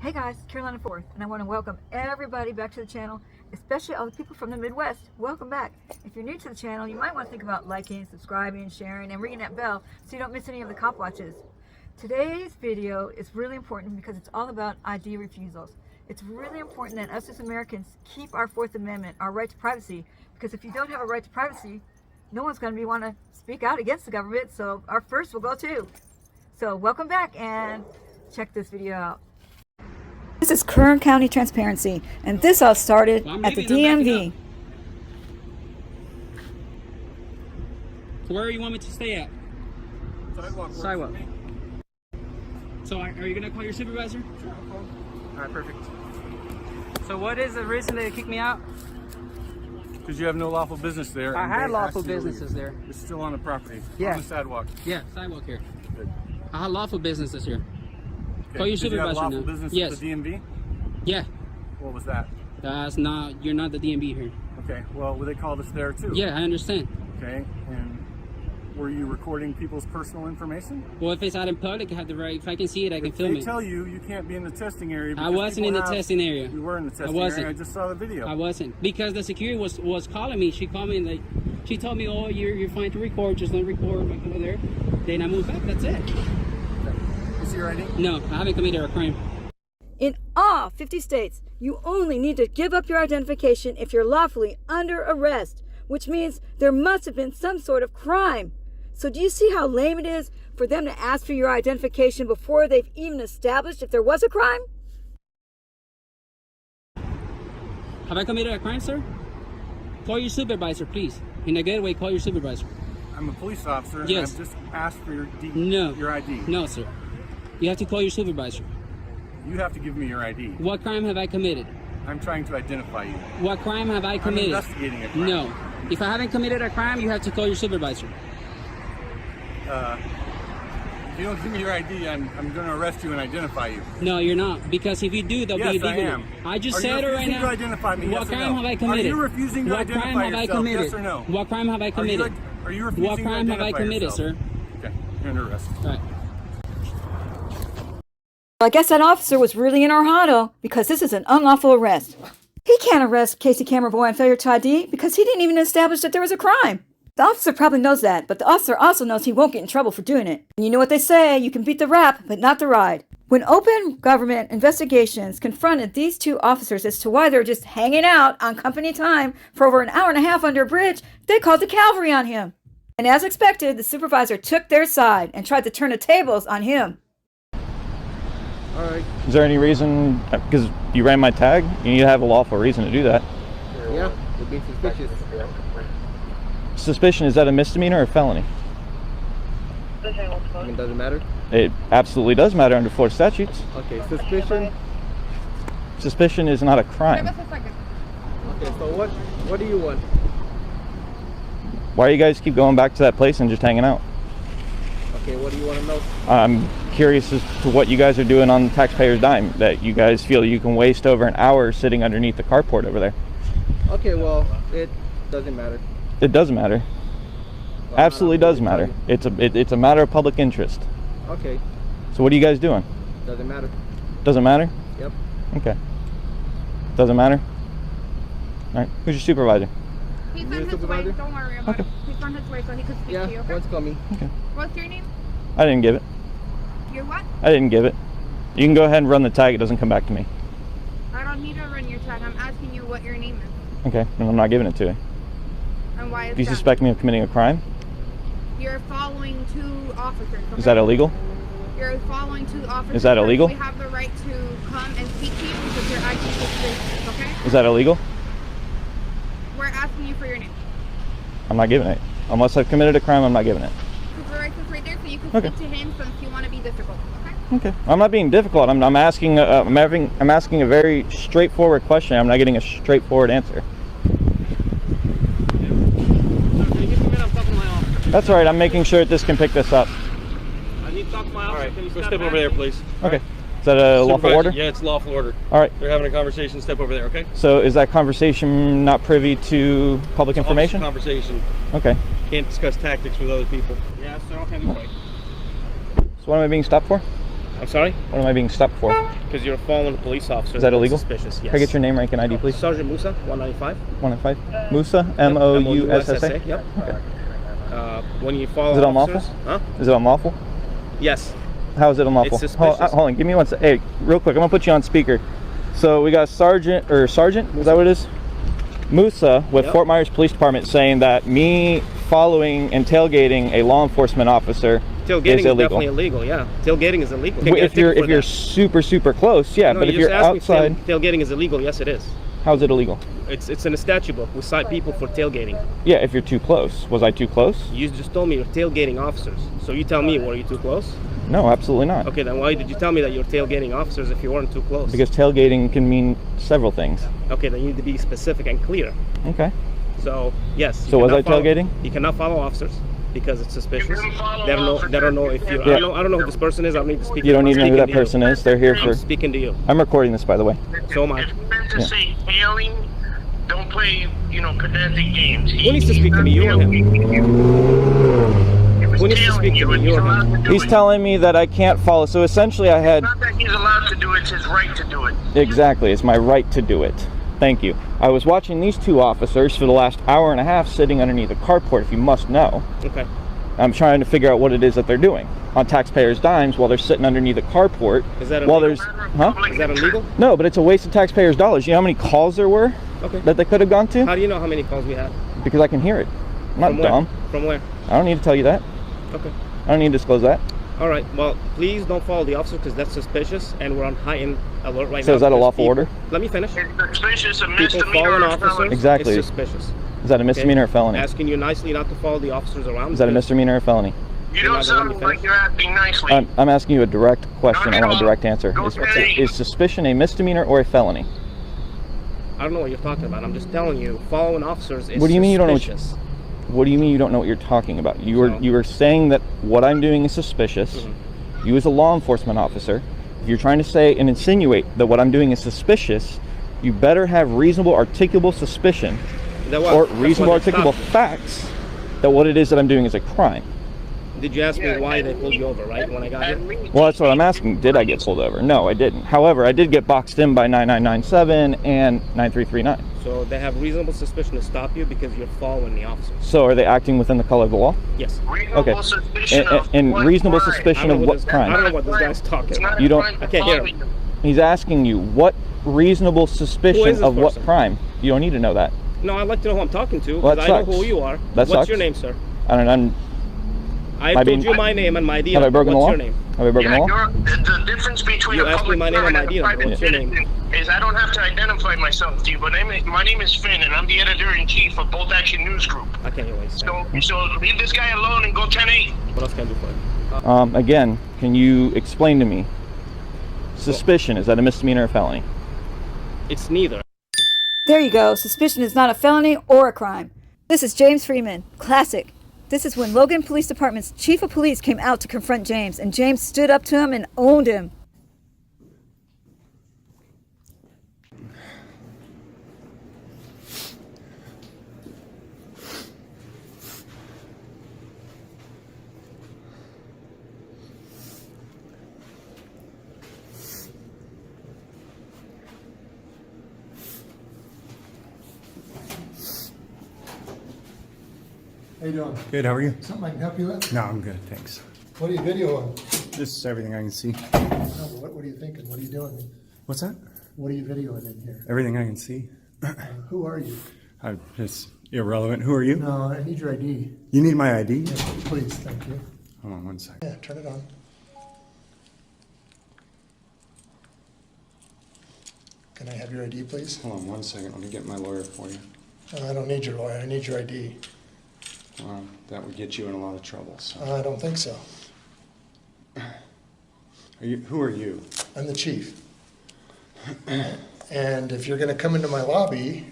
Hey guys, Carolina 4th, and I want to welcome everybody back to the channel, especially all the people from the Midwest. Welcome back. If you're new to the channel, you might want to think about liking, subscribing, sharing, and ringing that bell so you don't miss any of the cop watches. Today's video is really important because it's all about ID refusals. It's really important that us as Americans keep our Fourth Amendment, our right to privacy, because if you don't have a right to privacy, no one's going to want to speak out against the government, so our first will go too. So welcome back and check this video out. This is Kern County Transparency, and this all started at the DMV. So where do you want me to stay at? Sidewalk. So are you gonna call your supervisor? Sure, I'll call. All right, perfect. So what is the reason they kicked me out? Because you have no lawful business there. I had lawful businesses there. It's still on the property. Yeah. On the sidewalk. Yeah, sidewalk here. Good. I had lawful businesses here. Okay. Call your Did you have supervisor lawful now. business Yes. at the DMV? Yeah. What was that? That's not. You're not the DMV here. Okay. Well, they called us there too. Yeah, I understand. Okay. And were you recording people's personal information? Well, if it's out in public, I have the right. If I can see it, I can film They it. tell you you can't be in the testing area. I wasn't in the testing area. You were in the testing wasn't. area. I just saw the video. I wasn't, because the security was calling me. She called me and she told me, "Oh, you're fine to record. Just don't record like over there." Then I moved back. That's it. Is your ID? No, I haven't committed a crime. In all 50 states, you only need to give up your identification if you're lawfully under arrest, which means there must have been some sort of crime. So do you see how lame it is for them to ask for your identification before they've even established if there was a crime? Have I committed a crime, sir? Call your supervisor, please. In a good way, call your supervisor. I'm a police officer. Yes. And I've just asked for your No. ID. No, sir. You have to call your supervisor. You have to give me your ID. What crime have I committed? I'm trying to identify you. What crime have I committed? I'm investigating a crime. No. If I haven't committed a crime, you have to call your supervisor. If you don't give me your ID, I'm going to arrest you and identify you. No, you're not. Because if you do, they'll Yes, be illegal. I am. I just Are said you it right refusing now. to identify me? What Yes or crime no? have I committed? Are you refusing to What identify crime have I yourself? committed? Yes or no? What crime have I committed? Are you refusing What crime to have I identify committed, yourself? sir? Okay, you're under arrest. All right. Well, I guess that officer was really in our huddle because this is an unlawful arrest. He can't arrest Casey Cameron Boy on failure to ID because he didn't even establish that there was a crime. The officer probably knows that, but the officer also knows he won't get in trouble for doing it. And you know what they say, you can beat the rap, but not the ride. When open government investigations confronted these two officers as to why they were just hanging out on company time for over an hour and a half under a bridge, they called the cavalry on him. And as expected, the supervisor took their side and tried to turn the tables on him. All right. Is there any reason, because you ran my tag, you need to have a lawful reason to do that? Yeah, you're being suspicious. Suspicion, is that a misdemeanor or a felony? I mean, does it matter? It absolutely does matter under Florida statutes. Okay, suspicion. Suspicion is not a crime. Okay, so what do you want? Why do you guys keep going back to that place and just hanging out? Okay, what do you want to know? I'm curious as to what you guys are doing on the taxpayer's dime, that you guys feel you can waste over an hour sitting underneath the carport over there. Okay, well, it doesn't matter. It does matter. Well, Absolutely does matter. It's a matter of public interest. Okay, So what are you guys doing? doesn't matter. Doesn't matter? Yep. Okay. Doesn't matter? Alright. Who's your supervisor? He's You on a his way, supervisor? don't worry about Okay. it. He's on his way so he could speak Yeah, to you, okay? once call me. Okay. What's your name? I didn't give it. Your what? I didn't give it. You can go ahead and run the tag. It doesn't come back to me. I don't need to run your tag. I'm asking you what your name is. Okay. And I'm not giving it to you. And why is Do you that? suspect me of committing a crime? You're following two officers, okay? Is that illegal? You're following two officers. Is that illegal? We have the right to come and speak to you because you're acting suspicious, okay? Is that illegal? We're asking you for your name. I'm not giving it. Unless I've committed a crime, I'm not giving it. Supervisor's right there so you can Okay. speak to him since you want to be difficult, okay? Okay. I'm not being difficult. I'm asking. I'm asking a very straightforward question. I'm not getting a straightforward answer. That's all right. I'm making sure that this can pick this up. I need to talk to my officer. Can you go step over there, please? Okay. Is that a lawful Supervisor? order? Yeah, it's lawful order. All right. They're having a conversation. Step over there, okay? So is that conversation not privy to public information? Conversation. Okay. Can't discuss tactics with other people. Yeah, so okay. So what am I being stopped for? I'm sorry? What am I being stopped for? Because you're following a police officer. Is that illegal? Suspicious, yes. Can I get your name, rank, and ID, please? Sergeant Musa, 195. 195? Musa? M-O-U-S-S-A? Yep. Okay. When you follow Is it unlawful? officers, huh? Is it unlawful? Yes. How is it unlawful? It's suspicious. Hold on, give me one sec. Hey, real quick, I'm gonna put you on speaker. So we got Sergeant, is that what it is? Musa with Yep. Fort Myers Police Department saying that me following and tailgating a law enforcement officer Tailgating is illegal. definitely illegal, yeah. Tailgating is illegal. If you're super close, yeah. No, But if you you're just asked me outside, tailgating is illegal. Yes, it is. how is it illegal? It's in the statute book. We cite people for tailgating. Yeah, if you're too close. Was I too close? You just told me you're tailgating officers. So you tell me, were you too close? No, absolutely not. Okay, then why did you tell me that you're tailgating officers if you weren't too close? Because tailgating can mean several things. Okay, then you need to be specific and clear. Okay. So yes. So was I cannot follow- tailgating? You cannot follow officers because it's suspicious. You can follow They don't know if you. Yeah. I don't know who this person is. I don't need to speak. You don't need to know who that Speaking to you. person is. They're here for. I'm speaking to you. I'm recording this, by the way. So am I. If you meant to Yeah. say hailing, don't play, pedantic games. Who needs to speak to me, you or him? Who needs to speak to me, you or him? He's telling me that I can't follow. So essentially, I had. Not that he's allowed to do it, it's his right to do it. Exactly, it's my right to do it. Thank you. I was watching these two officers for the last hour and a half sitting underneath a carport, if you must know. Okay. I'm trying to figure out what it is that they're doing on taxpayers' dimes while they're sitting underneath a carport. Is that while illegal? there's, huh? Is that illegal? No, but it's a waste of taxpayers' dollars. You know how many calls there were Okay. that they could have gone to? How do you know how many calls we had? Because I can hear it. I'm not From where? dumb. From where? I don't need to tell you that. Okay. I don't need to disclose that. All right. Well, please don't follow the officer because that's suspicious, and we're on heightened alert right now. So is that a because lawful people- order? Let me finish. It's suspicious, a People misdemeanor following or officers. felony. Exactly. It's suspicious. Is that a misdemeanor or Okay? felony? Asking you nicely not to follow the officers around. Is that a because- misdemeanor or felony? You You're don't not gonna let me sound like finish? you're acting nicely. I'm asking you a direct question. I want a No, direct answer. go ahead. Is suspicion a misdemeanor or a felony? I don't know what you're talking about. I'm just telling you, following officers is What do you mean you don't know what suspicious. What do you mean you don't know what you're talking about? You were saying that what I'm doing is suspicious. Mm-hmm. You as a law enforcement officer, if you're trying to say and insinuate that what I'm doing is suspicious, you better have reasonable articulable suspicion That what? or That's reasonable what they articulable stopped facts that what it is that I'm doing is a crime. you. Did you ask me why they pulled you over, right, when I got here? Well, that's what I'm asking. Did I get pulled over? No, I didn't. However, I did get boxed in by 9997 and 9339. So they have reasonable suspicion to stop you because you're following the officers. So are they acting within the color of the law? Yes. Okay. Reasonable suspicion of And what reasonable crime? I suspicion don't of know what this, I crime? don't know what this guy's talking It's not about. a You don't- crime to I can't hear follow him. you. He's asking you what reasonable Who is suspicion this of what person? crime? You don't need to know that. No, I'd like to know who I'm talking to Well, because that I know sucks. who you are. That What's sucks. your name, sir? I don't know. I Am I told being- you my name and my ID. Have I broken the What's law? your name? Have I broken the law? The difference between You a asked me public my name and servant my and a ID, private what's your name? citizen is I don't have to identify myself to you, but my name is Finn, and I'm the editor-in-chief of Bolt Action News Group. I can't hear what he's saying. So leave this guy alone and go 10-8. What else can I do for you? Again, can you explain to me? Suspicion, is that a misdemeanor or felony? It's neither. There you go. Suspicion is not a felony or a crime. This is James Freeman. Classic. This is when Logan Police Department's chief of police came out to confront James, and James stood up to him and owned him. How you doing? Good, how are you? Something I can help you with? No, I'm good, thanks. What are you videoing? This is everything I can see. No, what are you thinking? What are you doing? What's that? What are you videoing in here? Everything I can see. Who are you? It's irrelevant. Who are you? No, I need your ID. You need my ID? Yeah, please, thank you. Hold on one second. Yeah, turn it on. Can I have your ID, please? Hold on one second. Let me get my lawyer for you. I don't need your lawyer. I need your ID. That would get you in a lot of trouble. So. I don't think so. Who are you? I'm the chief. And if you're going to come into my lobby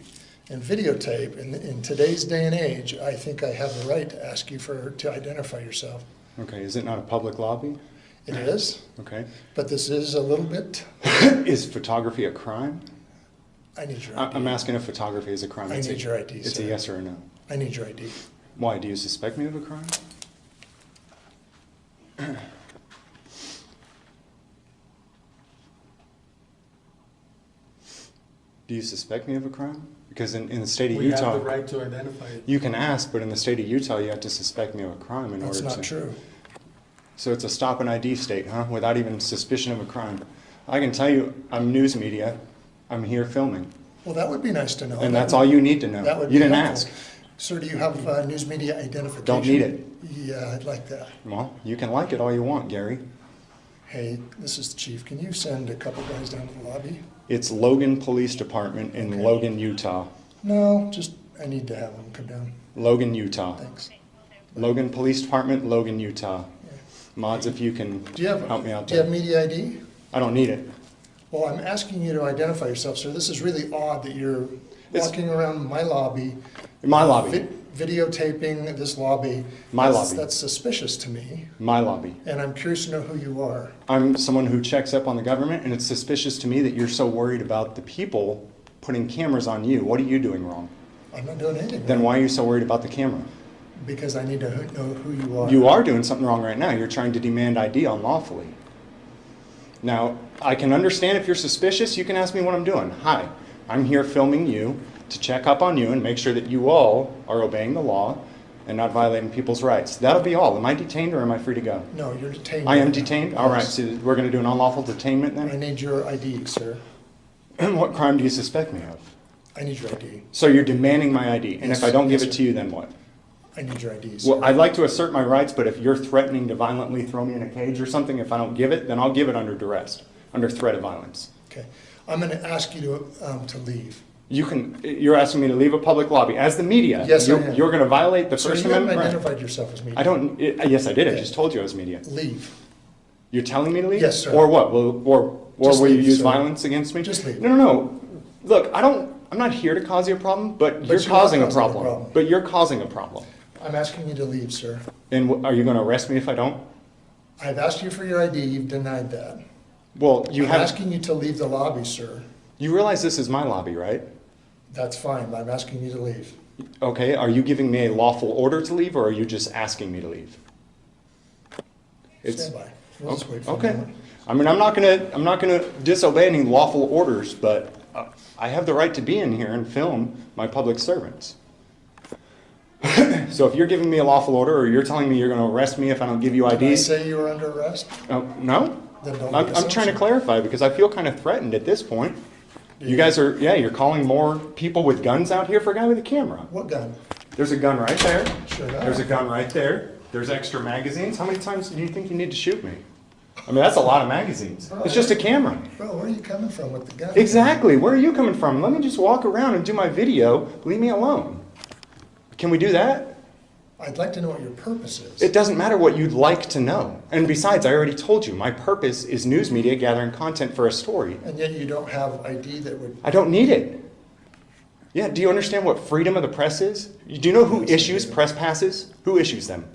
and videotape, in today's day and age, I think I have the right to ask you to identify yourself. Okay, is it not a public lobby? It is, Okay. but this is a little bit. Is photography a crime? I need your ID. I'm asking if photography is a crime. I need your ID, It's sir. a yes or a no. I need your ID. Why? Do you suspect me of a crime? Do you suspect me of a crime? Because in the state of We Utah, have the right to identify it. you can ask, but in the state of Utah, you have to suspect me of a crime in That's order to. not true. So it's a stop and ID state, huh? Without even suspicion of a crime. I can tell you, I'm news media. I'm here filming. Well, that would be nice to know. And that's all you need to know. That would You be didn't helpful. ask. Sir, do you have news media identification? Don't need it. Yeah, I'd like that. Well, you can like it all you want, Gary. Hey, this is the chief. Can you send a couple guys down to the lobby? It's Logan Police Department in Okay. Logan, Utah. No, just, I need to have them come down. Logan, Utah. Thanks. Logan Police Department, Logan, Utah. Mods, if you can Do you have, help me out do you there. have media ID? I don't need it. Well, I'm asking you to identify yourself, sir. This is really odd that you're It's- walking around my lobby. My lobby. Videotaping this lobby. My That's- lobby. That's suspicious to me, My lobby. and I'm curious to know who you are. I'm someone who checks up on the government, and it's suspicious to me that you're so worried about the people putting cameras on you. What are you doing wrong? I'm not doing anything Then wrong, why are you so worried about the camera? because I need to know who you are. You are doing something wrong right now. You're trying to demand ID unlawfully. Now, I can understand if you're suspicious, you can ask me what I'm doing. Hi, I'm here filming you to check up on you and make sure that you all are obeying the law and not violating people's rights. That'll be all. Am I detained or am I free to go? No, you're detained. I am right now. detained? All right, Yes. so we're going to do an unlawful detainment I then? need your ID, sir. What crime do you suspect me of? I need your ID. So you're demanding my ID, and Yes, if I don't give yes, it sir. to you, then what? I need your ID, sir. Well, I'd like to assert my rights, but if you're threatening to violently throw me in a cage or something, if I don't give it, then I'll give it under duress, under threat of violence. Okay. I'm going to ask you to leave. You're asking me to leave a public lobby. As the media, Yes, I you're, am. you're going to violate the Sir, First you haven't Amendment right? identified yourself as media. I don't, yes, I did. I Okay. just told you I was media. Leave. You're telling me to leave? Yes, sir. Or what? Or Just will you leave, use sir. violence against me? Just leave. No. Look, I'm not here to cause you a problem, but you're you are causing a causing a problem. problem. But you're causing a problem. I'm asking you to leave, sir. And are you going to arrest me if I don't? I've asked you for your ID. You've denied that. Well, you I'm have. asking you to leave the lobby, sir. You realize this is my lobby, right? That's fine, but I'm asking you to leave. Okay, are you giving me a lawful order to leave, or are you just asking me to leave? Stand by. We'll just wait for a Okay. moment. I mean, I'm not gonna disobey any lawful orders, but I have the right to be in here and film my public servants. So if you're giving me a lawful order, or you're telling me you're gonna arrest me if I don't give you Did I IDs, say you were under arrest? no? Then don't I'm make trying to assumptions. clarify because I feel kind of threatened at this point. You guys are, you're calling more people with guns out here for a guy with a camera. What gun? There's a gun right there. Sure enough. There's a gun right there. There's extra magazines. How many times do you think you need to shoot me? I mean, that's a lot of magazines. It's just a camera. Bro, where are you coming from with the gun? Exactly. Where are you coming from? Let me just walk around and do my video. Leave me alone. Can we do that? I'd like to know what your purpose is. It doesn't matter what you'd like to know. And besides, I already told you, my purpose is news media gathering content for a story. And yet you don't have ID that would... I don't need it. Yeah, do you understand what freedom of the press is? Do you know who issues press passes? Who issues them?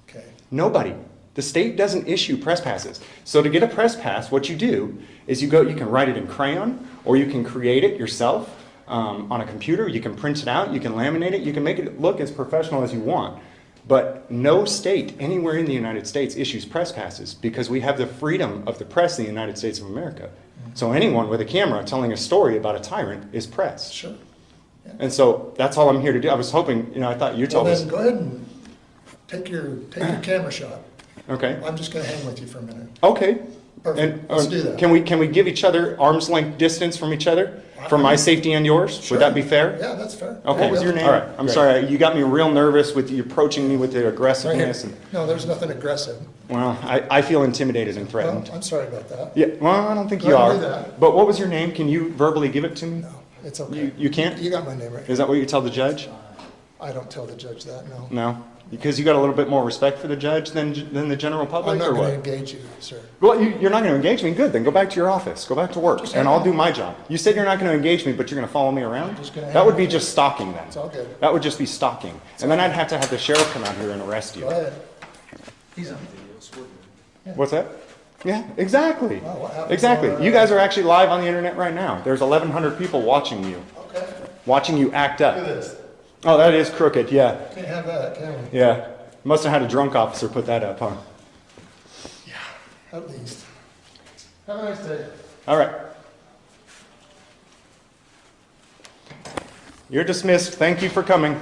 Okay. Nobody. The state doesn't issue press passes. So to get a press pass, what you do is you can write it in crayon, or you can create it yourself on a computer. You can print it out, you can laminate it, you can make it look as professional as you want. But no state anywhere in the United States issues press passes because we have the freedom of the press in the United States of America. So anyone with a camera telling a story about a tyrant is press. Sure. Yeah. And so that's all I'm here to do. I was hoping, I thought you told Well, us. then go ahead and take your camera shot. Okay. I'm just going to hang with you for a minute. Okay. Perfect. And Let's do that. Can we give each other arm's length distance from each other for my safety and yours? Sure. Would that be fair? Yeah, that's fair. Okay. What was your name? All right. I'm sorry. You got me real nervous with you approaching me with the Right here. aggressiveness. And, No, there's nothing aggressive. well, I feel intimidated and Well, threatened. I'm sorry about that. Yeah. Well, I don't think Go you ahead are. and do that. But what was your name? Can you verbally give it to me? No, it's okay. You can't? You got my name right. Is that what you tell the judge? I don't tell the judge that, no. No. Because you got a little bit more respect for the judge than the general public, I'm not or going what? to engage you, sir. Well, you're not going to engage me. Good. Then go back to your office. Go back to work, and I'll do my job. You said you're not going to engage me, but you're going to follow me around? Just gonna That would hang be out. just stalking then. It's all good. That would just be stalking. And then I'd have to have the sheriff come out here and arrest you. Go ahead. What's that? Yeah, exactly. Well, what happens Exactly. on, You guys are actually live on the internet right now. There's 1,100 people watching you. Okay. Watching you act Look at up. this. Oh, that is crooked. Yeah. Can't have that, can we? Yeah. Must have had a drunk officer put that up, huh? Yeah, at least. Have a nice day. All right. You're dismissed. Thank you for coming.